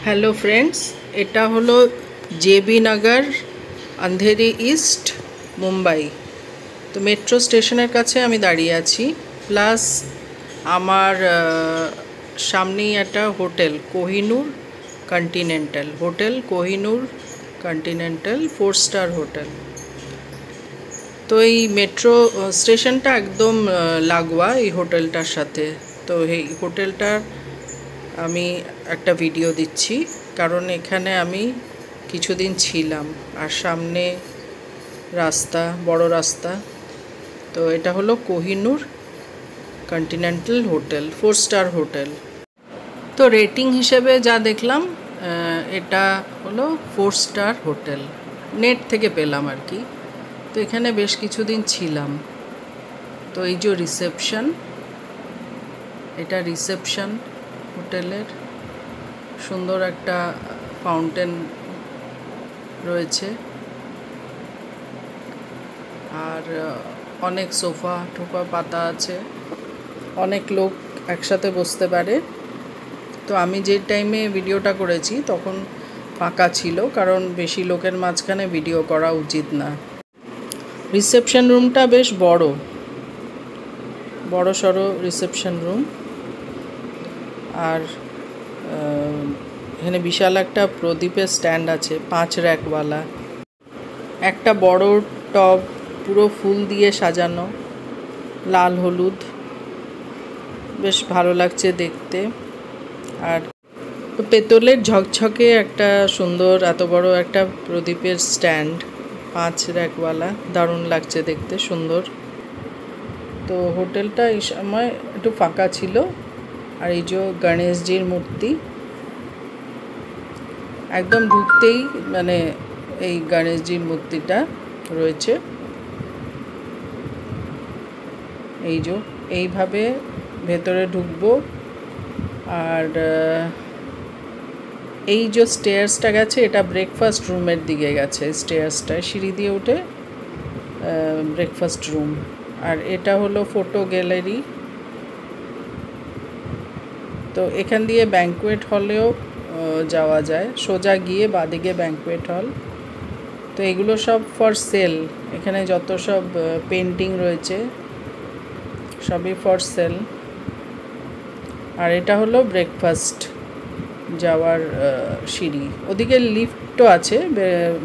Hello friends, এটা হলো JB নগর, Andheri east, Mumbai. তো মেট্রো স্টেশনের কাছে আমি দাঁড়িয়ে আছি। প্লাস আমার সামনেই একটা hotel, Kohinoor continental hotel, Kohinoor continental 4 star hotel. তো এই মেট্রো স্টেশনটা একদম লাগোয়া এই হোটেলটার সাথে। তো এই হোটেলটার আমি একটা ভিডিও দিচ্ছি, কারণ এখানে আমি কিছুদিন ছিলাম আর সামনে রাস্তা, বড় রাস্তা। তো এটা হলো Kohinoor continental hotel, 4 star hotel. তো রেটিং হিসেবে যা দেখলাম, এটা হলো 4 স্টার হোটেল, নেট থেকে পেলাম আর কি। তো এখানে বেশ কিছুদিন ছিলাম। তো এই যে রিসেপশন, এটা রিসেপশন হোটেলের। সুন্দর একটা ফাউন্টেন রয়েছে আর অনেক সোফা টোফা পাতা আছে, অনেক লোক একসাথে বসতে পারে। তো আমি যে টাইমে ভিডিওটা করেছি তখন ফাঁকা ছিল, কারণ বেশি লোকের মাঝখানে ভিডিও করা উচিত না। রিসেপশন রুমটা বেশ বড় সড়ো রিসেপশন রুম। আর এখানে বিশাল একটা প্রদীপের স্ট্যান্ড আছে, 5 র্যাকওয়ালা। একটা বড় টব পুরো ফুল দিয়ে সাজানো, লাল হলুদ, বেশ ভালো লাগছে দেখতে। আর পেতলের ঝকঝকে একটা সুন্দর এত বড় একটা প্রদীপের স্ট্যান্ড, 5 র্যাকওয়ালা, দারুণ লাগছে দেখতে, সুন্দর। তো হোটেলটা এই সময় একটু ফাঁকা ছিল। আর এই যে গণেশজির মূর্তি, একদম ঢুকতেই মানে এই গণেশজির মূর্তিটা রয়েছে। এই যে এইভাবে ভেতরে ঢুকবো। আর এই যে স্টেয়ার্সটা গেছে, এটা ব্রেকফাস্ট রুমের দিকে গেছে। স্টেয়ার্সটা সিঁড়ি দিয়ে উঠে ব্রেকফাস্ট রুম। আর এটা হলো ফটো গ্যালারি। তো এখান দিয়ে ব্যাঙ্কুয়েট হলেও যাওয়া যায়, সোজা গিয়ে বাদিকে ব্যাঙ্কুয়েট হল। তো এগুলো সব ফর সেল, এখানে যত সব পেন্টিং রয়েছে সবই ফর সেল। আর এটা হলো ব্রেকফাস্ট যাওয়ার সিঁড়ি, ওদিকে লিফটও আছে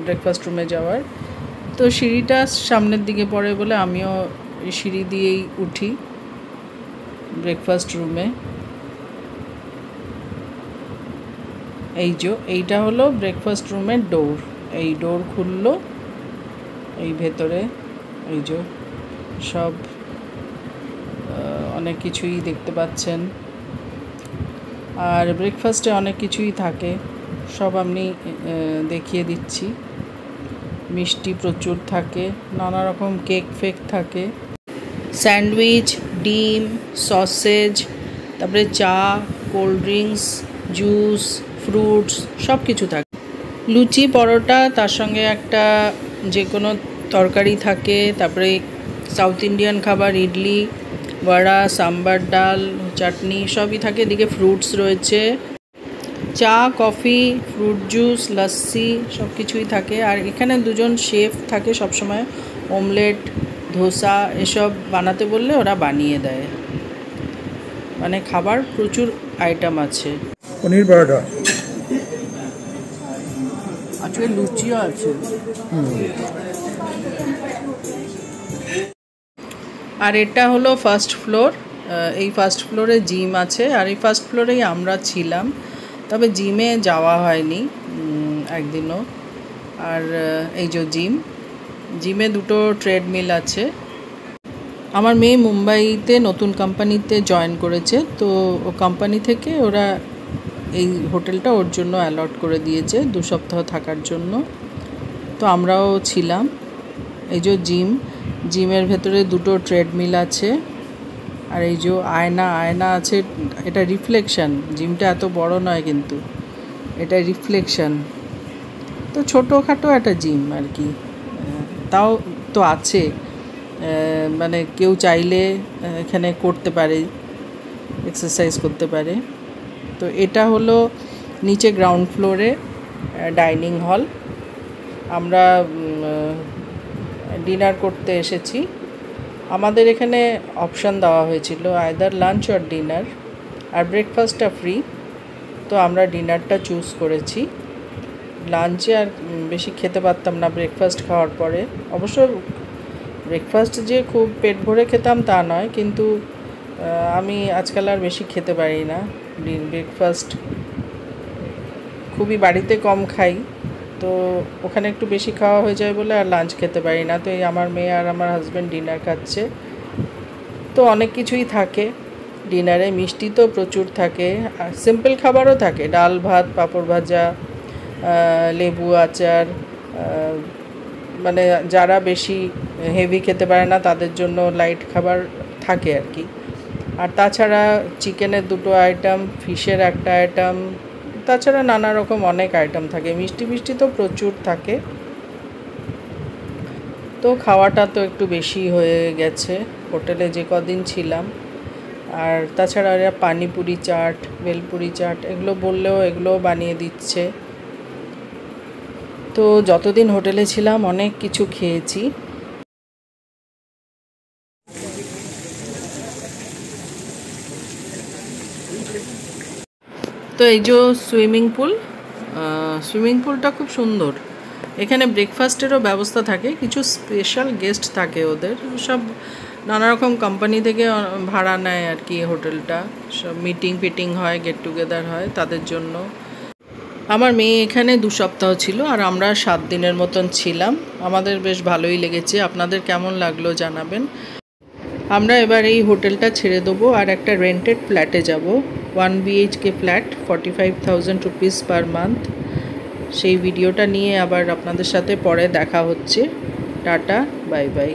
ব্রেকফাস্ট রুমে যাওয়ার। তো সিঁড়িটা সামনের দিকে পড়ে বলে আমিও এই সিঁড়ি দিয়েই উঠি ব্রেকফাস্ট রুমে। এই যে এইটা হলো ব্রেকফাস্ট রুমের ডোর। এই ডোর খুললো, এই ভেতরে এই যে সব অনেক কিছুই দেখতে পাচ্ছেন। আর ব্রেকফাস্টে অনেক কিছুই থাকে, সব আমি দেখিয়ে দিচ্ছি। মিষ্টি প্রচুর থাকে, নানা রকম কেক ফেক থাকে, স্যান্ডউইচ, ডিম, সসেজ, তারপরে চা, কোল্ড ড্রিঙ্কস, জুস, ফ্রুটস, সব কিছু থাকে। লুচি, পরোটা, তার সঙ্গে একটা যে কোনো তরকারি থাকে। তারপরে সাউথ ইন্ডিয়ান খাবার, ইডলি, বড়া, সাম্বার, ডাল, চাটনি সবই থাকে। এদিকে ফ্রুটস রয়েছে, চা, কফি, ফ্রুট জুস, লস্যি সব কিছুই থাকে। আর এখানে দুজন শেফ থাকে সবসময়, অমলেট, ধোসা এসব বানাতে বললে ওরা বানিয়ে দেয়। মানে খাবার প্রচুর আইটেম আছে। পনির পরোটা, আজকে লুচিও আছে। আর এটা হলো ফার্স্ট ফ্লোর। এই ফার্স্ট ফ্লোরে জিম আছে, আর এই ফার্স্ট ফ্লোরেই আমরা ছিলাম। তবে জিমে যাওয়া হয়নি একদিনও। আর এই যে জিমে দুটো ট্রেডমিল আছে। আমার মেয়ে মুম্বাইতে নতুন কোম্পানিতে জয়েন করেছে, তো ও কোম্পানি থেকে ওরা এই হোটেলটা ওর জন্য অ্যালট করে দিয়েছে 2 সপ্তাহ থাকার জন্য। তো আমরাও ছিলাম। এই যে জিমের ভেতরে দুটো ট্রেডমিল আছে। আর এই যে আয়না আছে, এটা রিফ্লেকশন। জিমটা এত বড় নয় কিন্তু এটা রিফ্লেকশন। তো ছোটোখাটো একটা জিম আর কি, তাও তো আছে। মানে কেউ চাইলে এখানে করতে পারে, এক্সারসাইজ করতে পারে। তো এটা হলো নিচে গ্রাউন্ড ফ্লোরে ডাইনিং হল। আমরা ডিনার করতে এসেছি। আমাদের এখানে অপশান দেওয়া হয়েছিল আইদার লাঞ্চ অর ডিনার, আর ব্রেকফাস্টটা ফ্রি। তো আমরা ডিনারটা চুজ করেছি। লাঞ্চে আর বেশি খেতে পারতাম না ব্রেকফাস্ট খাওয়ার পরে। অবশ্য ব্রেকফাস্ট যে খুব পেট ভরে খেতাম তা নয়, কিন্তু আমি আজকাল আর বেশি খেতে পারি না। ব্রেকফাস্ট খুবই বাড়িতে কম খাই, তো ওখানে একটু বেশি খাওয়া হয়ে যায় বলে আর লাঞ্চ খেতে পারি না। তো এই আমার মেয়ে আর আমার হাজব্যান্ড ডিনার খাচ্ছে। তো অনেক কিছুই থাকে ডিনারে, মিষ্টি তো প্রচুর থাকে, আর সিম্পল খাবারও থাকে, ডাল ভাত, পাঁপড় ভাজা, লেবু আচার। মানে যারা বেশি হেভি খেতে পারে না তাদের জন্য লাইট খাবার থাকে আর কি। আর তাছাড়া চিকেনের 2টো আইটেম, ফিশের একটা আইটেম, তাছাড়া নানা রকম অনেক আইটেম থাকে। মিষ্টি তো প্রচুর থাকে। তো খাওয়াটা তো একটু বেশি হয়ে গেছে হোটেলে যে কদিন ছিলাম। আর তাছাড়া এরা পানিপুরি চাট, ভেলপুরি চাট এগুলো বললেও এগুলোও বানিয়ে দিচ্ছে। তো যতদিন হোটেলে ছিলাম অনেক কিছু খেয়েছি। তো এই যে সুইমিং পুলটা খুব সুন্দর। এখানে ব্রেকফাস্টেরও ব্যবস্থা থাকে, কিছু স্পেশাল গেস্ট থাকে ওদের, সব নানা রকম কোম্পানি থেকে ভাড়া নেয় আর কি হোটেলটা। সব মিটিং হয়, গেট টুগেদার হয় তাদের জন্য। আমার মেয়ে এখানে 2 সপ্তাহ ছিল, আর আমরা 7 দিনের মতন ছিলাম। আমাদের বেশ ভালোই লেগেছে। আপনাদের কেমন লাগলো জানাবেন। আমরা এবার এই হোটেলটা ছেড়ে দেবো আর একটা রেন্টেড ফ্ল্যাটে যাব। 1 BHK flat, 45,000 rupees per month. সেই ভিডিওটা নিয়ে আবার আপনাদের সাথে পরে দেখা হচ্ছে। Tata, bye bye.